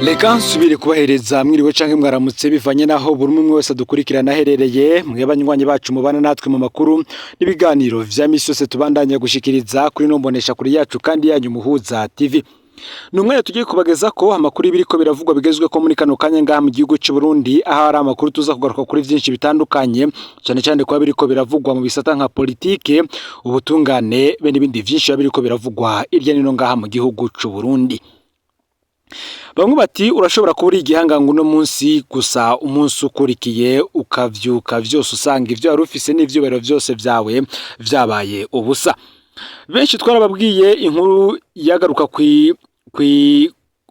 Reka nsubire kubahereza mwiriwe canke mwaramutse bivanye naho buri umwe wese adukurikirana aherereye mwe banywanyi bacu mubana natwe mu makuru n'ibiganiro vya misi yose tubandanya gushikiriza kuri nombonesha kuri yacu kandi yanyu Muhuza TV. Numwe tugiye kubageza ko amakuru ibiriko biravugwa bigezwe ko muri kano kanya ngaha mu gihugu cy'u Burundi aho ari amakuru tuza kugaruka kuri vyinshi bitandukanye cyane cyane ko biriko biravugwa mu bisata nka politike ubutungane be n'ibindi vyinshi biriko biravugwa irya nino ngaha mu gihugu cy'u Burundi. Bamwe bati urashobora kubura igihangango no munsi gusa umunsi ukurikiye ukavyuka vyose usanga ivyo wari ufise n'ivyubero vyose vyawe vyabaye ubusa. Benshi twarababwiye inkuru yagaruka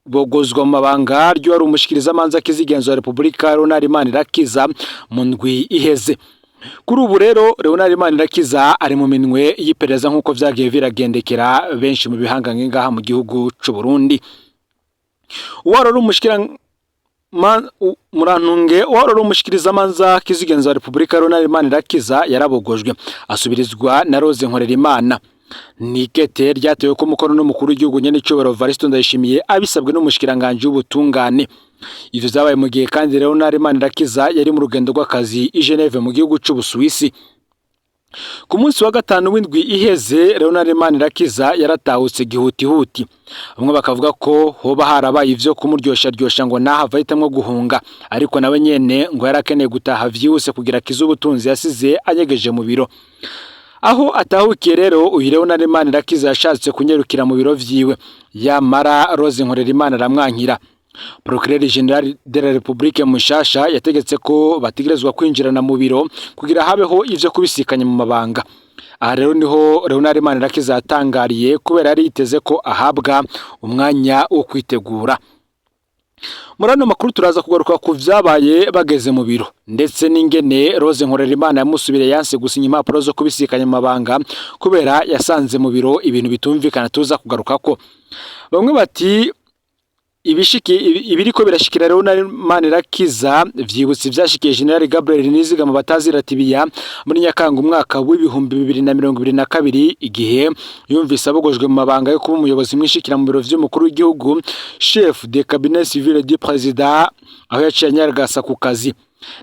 bogozwa mu mabanga ryo ari umushikiriza manza kizigenzo ya Republika Leonard Manirakiza mu ndwi iheze. Kuri ubu rero Leonard Manirakiza ari mu minwe yipereza nkuko vyagiye biragendekera benshi mu bihangange ngaha mu gihugu cy'u Burundi. Uwarora umushikiriza manza kizigenzo ya Republika Leonard Manirakiza yarabogojwe asubirizwa na Rose Nkorerimana. Nikete ryatewe ko mukono n'umukuru w'igihugu nyene cyobero Varisto Ndayishimiye abisabwe n'umushikiranganje w'ubutungane. Ivyo zabaye mu gihe kandi Leonard Manirakiza yari mu rugendo rw'akazi i Geneve mu gihugu c'Ubusuwisi. Ku munsi wa gatanu w'indwi iheze Leonard Manirakiza yaratahutse gihutihuti. Bamwe bakavuga ko hoba harabaye ivyo kumuryoshya ngo nahava hitamwe guhunga, ariko nawe nyene ngo yarakeneye gutaha vyihuse kugira kiza ubutunzi yasize anyegeje mu biro. Aho atahukiye rero uyu Leonard Manirakiza yashatse kunyerukira mu biro vyiwe, yamara Rose Nkorerimana aramwankira. Procureur General de la République mushasha yategetse ko bategerezwa kwinjirana mu biro kugira habeho ivyo kubisikanya mu mabanga. Aha rero niho Leonard Manirakiza yatangariye kubera yari yiteze ko ahabwa umwanya wo kwitegura. Murano makuru turaza kugaruka ku vyabaye bageze mu biro ndetse n'ingene Rose Nkorerimana yamusubire yanse gusinya impapuro zo kubisikanya mu mabanga kubera yasanze mu biro ibintu bitumvikana tuza kugaruka ko. Bamwe bati ibiriko birashikira Leonard Manirakiza vyibutse vyashikiye General Gabriel Nizigama bataziratibiya muri Nyakanga umwaka w'ibihumbi 2022 igihe yumvise abogojwe mu mabanga yo kuba umuyobozi mwishikira mu biro vy'umukuru w'igihugu chef de cabinet civil du président aho yaciye anyaragasa ku kazi.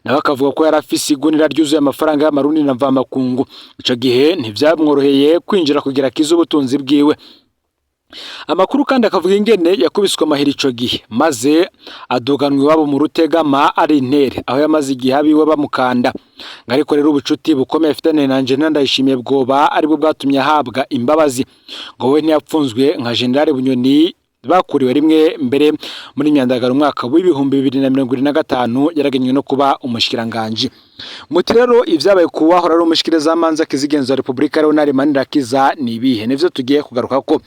Nawe akavuga ko yarafise igunira ryuzuye amafaranga y'amarundi na mvamakungu. Ico gihe ntivyamworoheye kwinjira kugira kiza ubutunzi bwiwe. Amakuru kandi akavuga ingene yakubiswe amahiri ico gihe maze aduganwa iwabo mu Rutegama ari intere aho yamaze igihe abiwe bamukanda. Ariko rero ubucuti bukomeye afitanye na General Ndayishimiye bwoba aribwo bwatumye ahabwa imbabazi ngo we ntiyapfunzwe nka General Bunyoni bakuriwe rimwe mbere muri Myandagaro umwaka w'ibihumbi 2025 yaragenywe no kuba umushikiranganje. Muti rero ivyabaye kuwahora ari umushikiriza manza kizigenzo ya Republika Leonard Manirakiza nibihe nivyo tugiye kugaruka ko.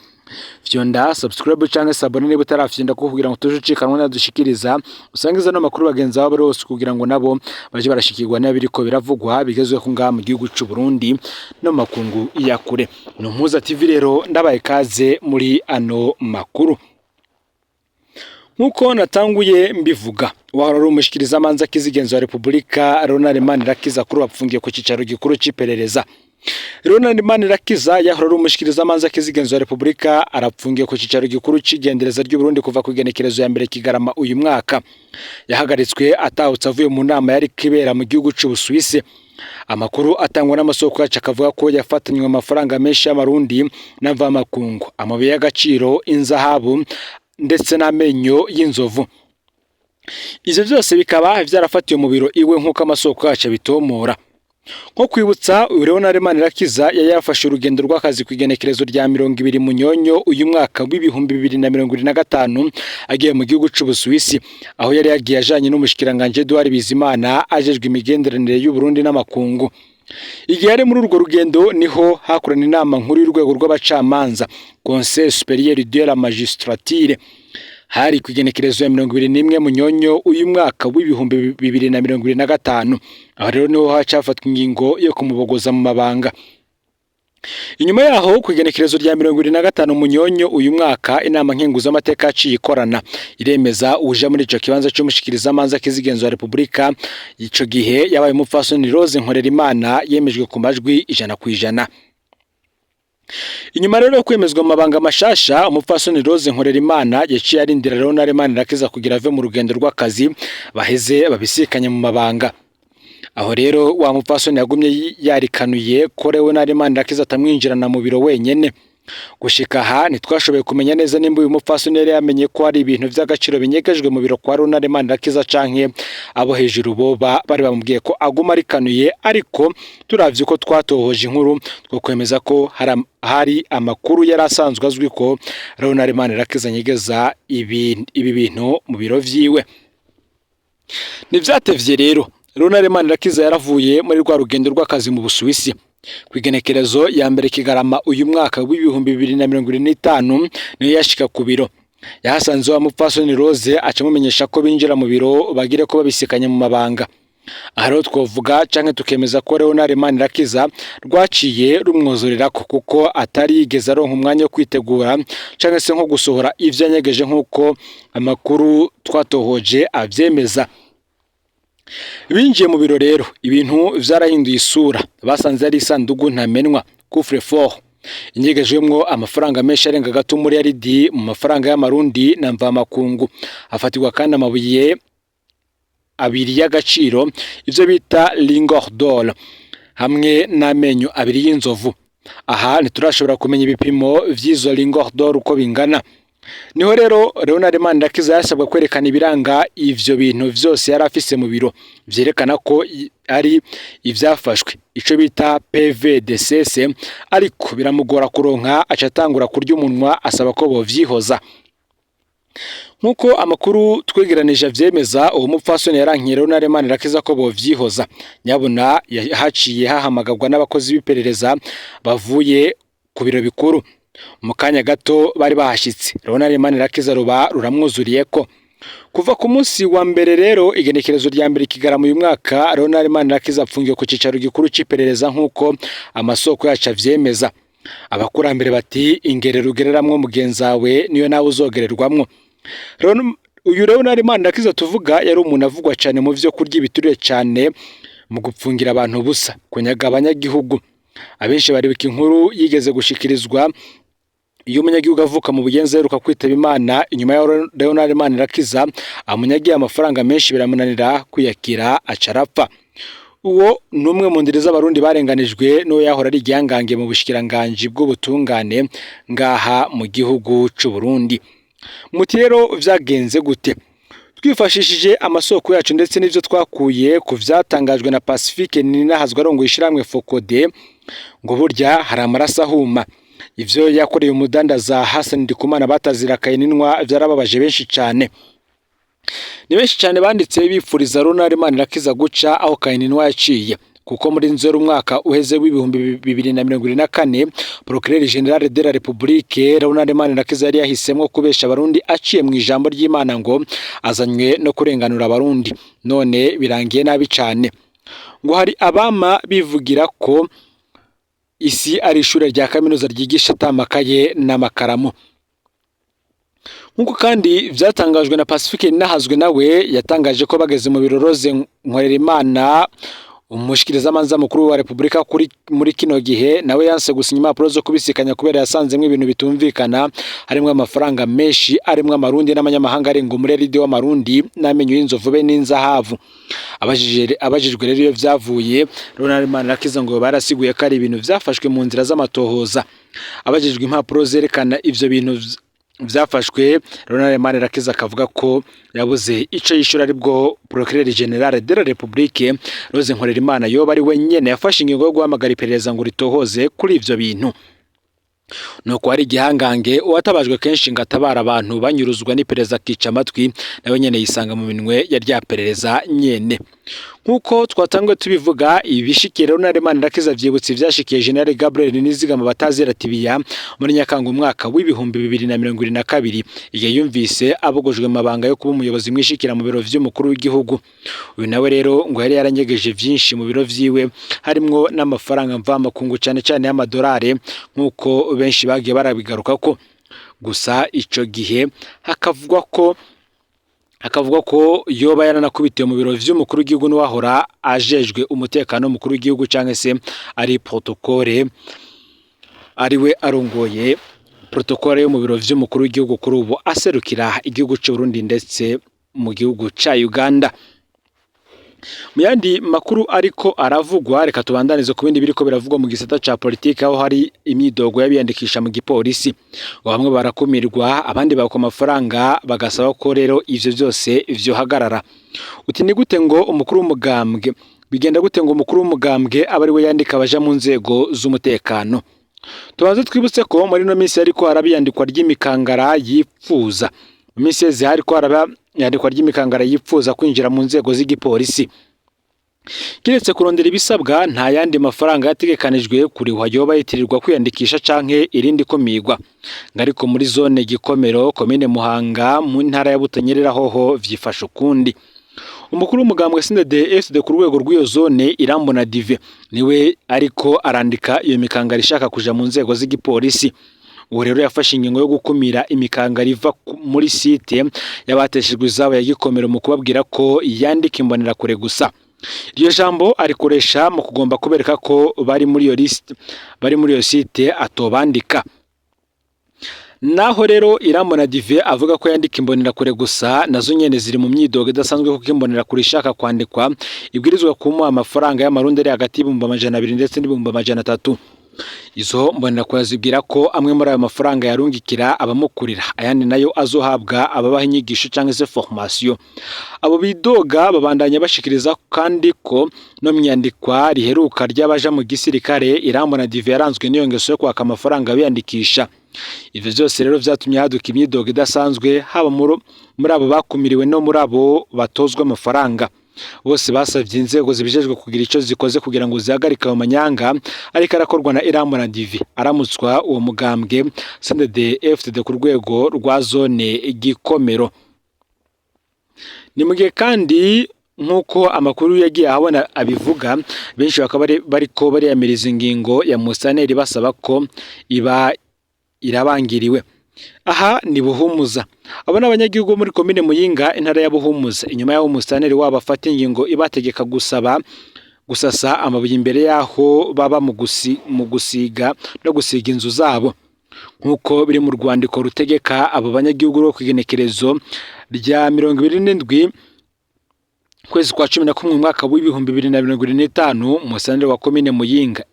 Vyonda subscribe canke sabone niba utarafyinda ko kugira ngo tujucikanwe nadushikiriza usangiza no makuru bagenza babo bose kugira ngo nabo baje barashikirwa n'abiriko biravugwa bigezwe ko ngaha mu gihugu cy'u Burundi no makungu yakure. No Muhuza TV rero ndabaye kaze muri ano makuru. Nkuko natanguye mbivuga wahora umushikiriza manza kizigenzo ya Republika Leonard Manirakiza kuri bapfungiye ku cicaro gikuru c'iperereza. Leonard Manirakiza yahora umushikiriza manza kizigenzo ya Republika arapfungiye ku cicaro gikuru c'igendereza ry'u Burundi kuva ku igenekerezo ya mbere Kigarama uyu mwaka. Yahagaritswe atahutse avuye mu nama yari kibera mu gihugu c'Ubusuwisi. Amakuru atangwa n'amasoko yacu akavuga ko yafatanywe amafaranga menshi y'amarundi na mvamakungu, amabuye y'agaciro, inzahabu ndetse n'amenyo y'inzovu. Ivyo byose bikaba vyarafatiwe mu biro iwe nkuko amasoko yacu bitomora. Nko kwibutsa Leonard Manirakiza yafashe urugendo rw'akazi ku igenekerezo rya 20 Munyonyo uyu mwaka w'ibihumbi 2025 agiye mu gihugu c'Ubusuwisi aho yari yagiye ajanye n'umushikiranganje Edouard Bizimana ajejwe imigenderanire y'u Burundi n'amakungu. Igihe ari muri urwo rugendo niho hakorana inama nkuru y'urwego rw'abacamanza Conseil supérieur de la magistrature hari ku igenekerezo ya 21 Munyonyo uyu mwaka w'ibihumbi 2025. Aho rero niho hacafatwa ingingo yo kumubogoza mu mabanga. Inyuma yaho ku igenekerezo rya 25 Munyonyo uyu mwaka inama nkenguza amateka yaciye ikorana iremeza uje muri ico kibanza cyo mushikiriza manza kizigenzo ya Republika. Ico gihe yabaye umupfasoni Rose Nkorerimana yemejwe ku majwi 100%. Inyuma rero yo kwemezwa mu mabanga mashasha, umupfasoni Rose Nkorerimana yaciye arindira Ronald Manirakiza kugira ave mu rugendo rw'akazi baheze babisikanye mu mabanga. Aho rero wa mupfasoni yagumye yarikanuye ko Ronald Manirakiza atamwinjirana mu biro wenyene. Gushika aha ntitwashoboye kumenya neza nimba uyu mupfasoni yari yamenye ko hari ibintu vy'agaciro binyegejwe mu biro kwa Ronald Manirakiza canke abo hejuru boba bari bamubwiye ko aguma arikanuye, ariko turavye ko twatohoje inkuru two kwemeza ko hari amakuru yari asanzwe azwi ko Ronald Manirakiza nyegeza ibi bintu mu biro vyiwe. Nivyatevye rero Ronald Manirakiza yaravuye muri rwa rugendo rw'akazi mu Busuwisi. Kwigenekerezo ya mbere Kigarama uyu mwaka w'ibihumbi 2025 niyo yashika ku biro. Yahasanze wa mupfasoni Rose acamumenyesha ko binjira mu biro bagire ko babisikanye mu mabanga. Aharo twovuga canke tukemeza ko Ronald Manirakiza rwaciye rumwozorera kuko atari yigeze aronka umwanya wo kwitegura canke se nko gusohora ivyo yanyegeje nk'uko amakuru twatohoje avyemeza. Binjiye mu biro rero ibintu vyarahinduye isura. Basanze ari isandugu ntamenwa coffre fort inyegejwemwo amafaranga menshi arenga gato muri yaridi mu mafaranga y'amarundi na mva makungu. Afatirwa kandi amabuye abiri y'agaciro ivyo bita lingor d'or hamwe n'amenyo abiri y'inzovu. Aha ntiturashobora kumenya ibipimo vy'izo lingor d'or uko bingana. Niho rero Ronald Manirakiza yasabwa kwerekana ibiranga ivyo bintu vyose yari afise mu biro vyerekana ko ari ivyafashwe, ico bita PVDCS, ariko biramugora kuronka acatangura kurya umunwa asaba ko bovyihoza. Nkuko amakuru twegeranije vyemeza, uwo mupfasoni yarankiye Ronald Manirakiza ko bovyihoza. Nyabuna haciye hahamagagwa n'abakozi b'iperereza bavuye ku biro bikuru. Mu kanya gato bari bahashitse. Ronald Manirakiza ruramwuzuriye ko kuva ku munsi wa mbere rero igenekerezo rya mbere Kigarama uyu mwaka Ronald Manirakiza apfungiye ku cicaro gikuru c'iperereza nk'uko amasoko yacu avyemeza. Abakurambere bati ingere rugereramwo mugenzawe niyo nawe uzogererwamwo. Uyu Ronald Manirakiza tuvuga yari umuntu avugwa cyane mu vyo kurya ibiturire cyane mu gupfungira abantu busa, kunyaga abanyagihugu. Abenshi baribika inkuru yigeze gushikirizwa iyo umunyagihugu avuka mu Bugenza yeruka kwitaba Imana, inyuma ya Ronald Manirakiza amunyagiye amafaranga menshi biramunanira kwiyakira acarapfa. Uwo numwe mu ndiri z'abarundi barenganijwe no yahora ari igihangange mu bushikiranganje bw'ubutungane ngaha mu gihugu c'u Burundi. Muti rero vyagenze gute? Twifashishije amasoko yacu ndetse n'ivyo twakuye ku vyatangajwe na Pacifique Ninahazwa arongoye ishiramwe Focode, ngo burya hari amaraso ahuma. Ivyo yakoreye umudandaza Hassan Ndikumana batazira kayininwa vyarababaje benshi cyane. Ni benshi cyane banditse bifuriza Ronald Manirakiza guca aho kayininwa yaciye, kuko muri Nzero umwaka uheze w'ibihumbi 2024 Procureur General de la République Ronald Manirakiza yari yahisemwo kubesha abarundi aciye mu ijambo ry'Imana ngo azanywe no kurenganura abarundi, none birangiye nabi cyane. Ngo hari abama bivugira ko isi ari ishure rya kaminuza ryigisha atamakaye n'amakaramu. Nkuko kandi vyatangajwe na Pacifique Ninahazwe, nawe yatangaje ko bageze mu biro Rose Nkorerimana umushikirizamanza mukuru wa Republika muri kino gihe, nawe yanse gusinya impapuro zo kubisikanya kubera yasanzemwe ibintu bitumvikana, harimwe amafaranga menshi arimwe amarundi n'amanyamahanga arenga muri ridi w'amarundi n'amenyo y'inzovu be n'inzahavu. Abajijwe rero iyo vyavuye, Ronald Manirakiza ngo barasiguye ko ari ibintu vyafashwe mu nzira z'amatohoza. Abajijwe impapuro zerekana ivyo bintu vyafashwe, Ronald Manirakiza akavuga ko yabuze ico yishura aribwo Procureur General de la République Rose Nkorerimana yoba ari wenyene yafashe ingingo yo guhamagara iperereza ngo ritohoze kuri ivyo bintu. Nuko ari igihangange uwatabajwe kenshi ngatabara abantu banyuruzwa n'iperereza kica amatwi, nawe nyene yisanga mu minwe ya rya perereza nyene. Nkuko twatangwe tubivuga, ibishikire Ronald Manirakiza vyibutse vyashikiye General Gabriel Nizigama batazira tibiya muri Nyakanga umwaka w'ibihumbi 2022 igihe yumvise abogojwe mabanga yo kuba umuyobozi mwishikira mu biro vy'umukuru w'igihugu. Uyu nawe rero ngo yari yaranyegeje vyinshi mu biro vyiwe, harimwo n'amafaranga mva makungu cyane cyane y'amadolari, nkuko benshi bagiye barabigaruka ko. Gusa ico gihe hakavugwa ko yoba yaranakubitiye mu biro vy'umukuru w'igihugu n'uwahora ajejwe umutekano mukuru w'igihugu canke se ari protocole ariwe arongoye protokole yo mu biro vy'umukuru w'igihugu kuri ubu aserukira igihugu cy'u Burundi ndetse mu gihugu ca Uganda. Mu yandi makuru ariko aravugwa, reka tubandanize ku bindi biriko biravugwa mu gisata ca politike, aho hari imyidogo y'abiyandikisha mu gipolisi. Bamwe barakumirwa, abandi bakwa amafaranga, bagasaba ko rero ivyo byose vyohagarara. Uti ni gute ngo umukuru w'umugambwe bigenda gute ngo umukuru w'umugambwe aba ari we yandika abaja mu nzego z'umutekano? Tubanze twibutse ko muri no minsi ariko harabiyandikwa ry'imikangara yipfuza. Mu minsi yeze hariko harabiyandikwa ry'imikangara yipfuza kwinjira mu nzego z'igipolisi. Kiretse kurondera ibisabwa, nta yandi mafaranga yategekanijwe kuri yoba yitirirwa kwiyandikisha canke irindi komigwa. Ngariko muri zone Gikomero, komine Muhanga, mu ntara ya Butanyerera hoho vyifasha ukundi. Umukuru w'umugambwe CNDD-FDD ku rwego rw'iyo zone Irambona Dive niwe ariko arandika iyo mikangara ishaka kuja mu nzego z'igipolisi. Uwo rero yafashe ingingo yo gukumira imikangara iva muri site y'abateshejwe izabo ya Gikomero mu kubabwira ko yandika imbonera kure gusa. Iryo jambo arikoresha mu kugomba kubereka ko bari muri iyo site atobandika. Naho rero Irambona Dive avuga ko yandika imbonera kure gusa, nazo nyene ziri mu myidogo idasanzwe kuko imbonera kure ishaka kwandikwa ibwirizwa kumuha amafaranga y'amarundi ari hagati y'ibihumbi 200 ndetse n'ibihumbi 300. Izo mbonera kure zibwira ko amwe muri ayo mafaranga yarungikira abamukurira, ayandi nayo azohabwa ababaha inyigisho cyangwa se formation. Abo bidoga babandanya bashikiriza kandi ko no myandikwa riheruka ry'abaja mu gisirikare Irambona Dive yaranzwe n'iyo ngeso yo kwaka amafaranga biyandikisha. Ivyo byose rero vyatumye haduka imyidogo idasanzwe, haba muri abo bakumiriwe no muri abo batozwa amafaranga. Bose basavye inzego zibijejwe kugira ico zikoze kugira ngo zihagarike ayo manyanga ariko arakorwa na Irambona Dive aramutswa uwo mugambwe CNDD-FDD ku rwego rwa zone Gikomero. Ni mugihe kandi nkuko amakuru yagiye ahabona abivuga, benshi bakaba bariko bariyamiriza ingingo ya Musaneri basaba ko iba irabangiriwe. Aha ni Buhumuza. Abo n'abanyagihugu muri komine Muyinga, intara ya Buhumuza. Inyuma y'aho Musaneri wabo afata ingingo ibategeka gusasa amabuye imbere yaho baba mu gusiga no gusiga inzu zabo. Nkuko biri mu rwandiko rutegeka abo banyagihugu ro kwigenekerezo rya 27 kwezi kwa 11 mwaka w'ibihumbi 2025, Musaneri wa komine Muyinga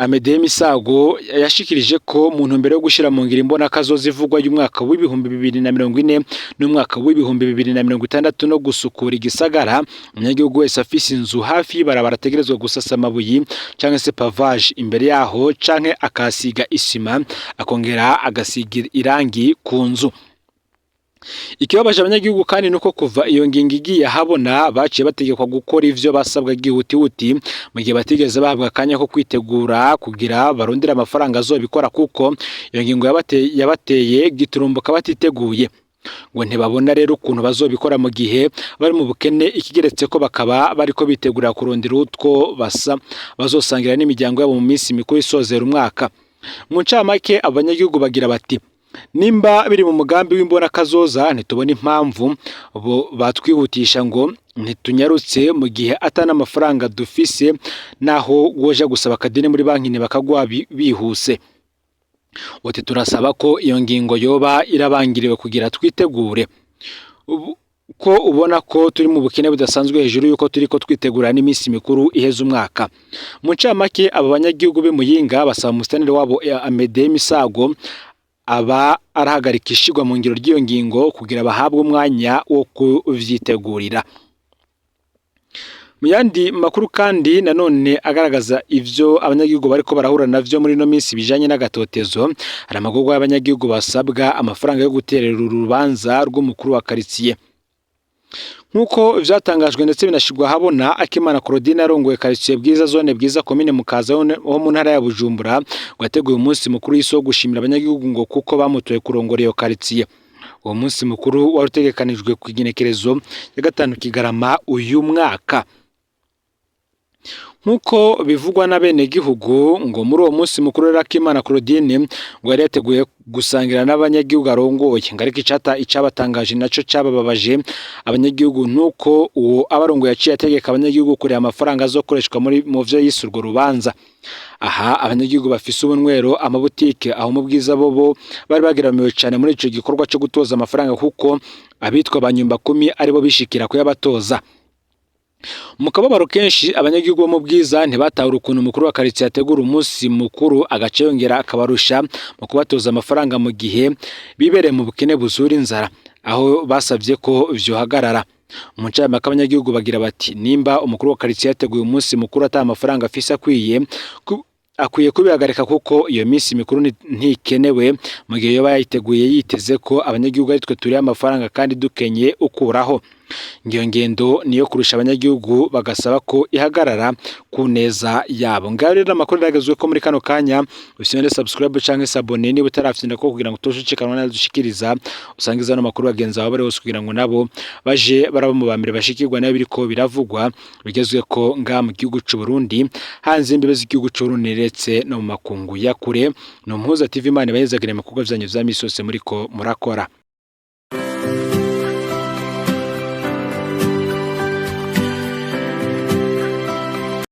Amede Misago yashikirije ko mu ntumbero yo gushira mu ngiro imbona kazozi ivugwa y'umwaka w'ibihumbi 2040 n'umwaka w'ibihumbi 2060 no gusukura igisagara, umunyagihugu wese afise inzu hafi barabara tegerezwa gusasa amabuye canke se pavage imbere yaho canke akasiga isima akongera agasiga irangi ku nzu. Ikibabaje abanyagihugu kandi nuko kuva iyo ngingo igiye habona baciye bategekwa gukora ivyo basabwa gihutihuti mu gihe batigeze bahabwa akanya ko kwitegura kugira barondera amafaranga azobikora, kuko iyo ngingo yabateye giturumbuka batiteguye. Ngo ntibabona rero ukuntu bazobikora mu gihe bari mu bukene, ikigeretse ko bakaba bariko bitegura kurondera utwo bazosangira n'imiryango yabo mu minsi mikuru isozera umwaka. Mu ncamake abanyagihugu bagira bati nimba biri mu mugambi w'imbona kazoza ntitubona impamvu batwihutisha ngo ntitunyarutse mu gihe atana amafaranga dufise, naho woja gusaba akadeni muri banki bakagwa bihuse. Uti turasaba ko iyo ngingo yoba irabangiriwe kugira twitegure ko ubona ko turi mu bukene budasanzwe hejuru yuko turiko twitegura n'iminsi mikuru iheza umwaka. Mu ncamake aba banyagihugu be Muyinga basaba Musaneri wabo Amede Misago aba arahagarika ishigwa mu ngiro ry'iyo ngingo kugira bahabwe umwanya wo kuvyitegurira. Mu yandi makuru kandi nanone agaragaza ivyo abanyagihugu bariko barahura navyo muri no minsi bijanye n'agatotezo, hari amagorwa y'abanyagihugu basabwa amafaranga yo guterera urubanza rw'umukuru wa quartier. Nkuko vyatangajwe ndetse binashigwa habona, Akimana Claudine arongoye quartier Bwiza zone Bwiza komine Mukaza ho mu ntara ya Bujumbura wateguye umunsi mukuru y'iso gushimira abanyagihugu ngo kuko bamutoye kurongora iyo quartier. Uwo munsi mukuru warutegekanijwe ku igenekerezo ya 5 Kigarama uyu mwaka. nkuko bivugwa na bene gihugu ngo muri uwo munsi mukuru Rakimana Claudine ngo yari yateguye gusangira n'abanyagihugu arongoye ngo ariko icabatangaje naco cabababaje abanyagihugu nuko uwo abarongoye yaciye ategeka abanyagihugu kureba amafaranga azokoreshwa mu vyo yisurwa rubanza. Aha abanyagihugu bafise ubunwero amabutike aho mu bwiza bobo bari bagiramiwe cyane muri ico gikorwa cyo gutoza amafaranga kuko abitwa banyumba 10 aribo bishikira kuyabatoza. Mu kababaro kenshi abanyagihugu bo mu bwiza ntibatahura ukuntu umukuru wa quartier yategura umunsi mukuru agace yongera akabarusha mu kubatoza amafaranga mu gihe bibereye mu bukene buzura inzara, aho basavye ko vyohagarara. Mu ncama abanyagihugu bagira bati nimba umukuru wa quartier yateguye umunsi mukuru ata amafaranga afise akwiye kubihagarika kuko iyo minsi mikuru ntikenewe mu gihe yoba yayiteguye yiteze ko abanyagihugu ari twe turi amafaranga kandi dukenye ukuraho. Ngiyo ngendo niyo kurusha abanyagihugu bagasaba ko ihagarara ku neza yabo. Ngaho rero amakuru yagezwe ko muri kano kanya usibye subscribe canke s'abonner niba utarafite ko kugira ngo toshikanwa nadushikiriza usangiza no makuru bagenza abo bari bose kugira ngo nabo baje baraba mu bambere bashikirwa nayo biriko biravugwa bigezwe ko nga mu gihugu c'u Burundi hanze imbibe z'igihugu c'u Burundi ndetse no mu makungu ya kure. No Mpuza TV Imana bayezagire mu kugo vyanyu vya misose muriko murakora.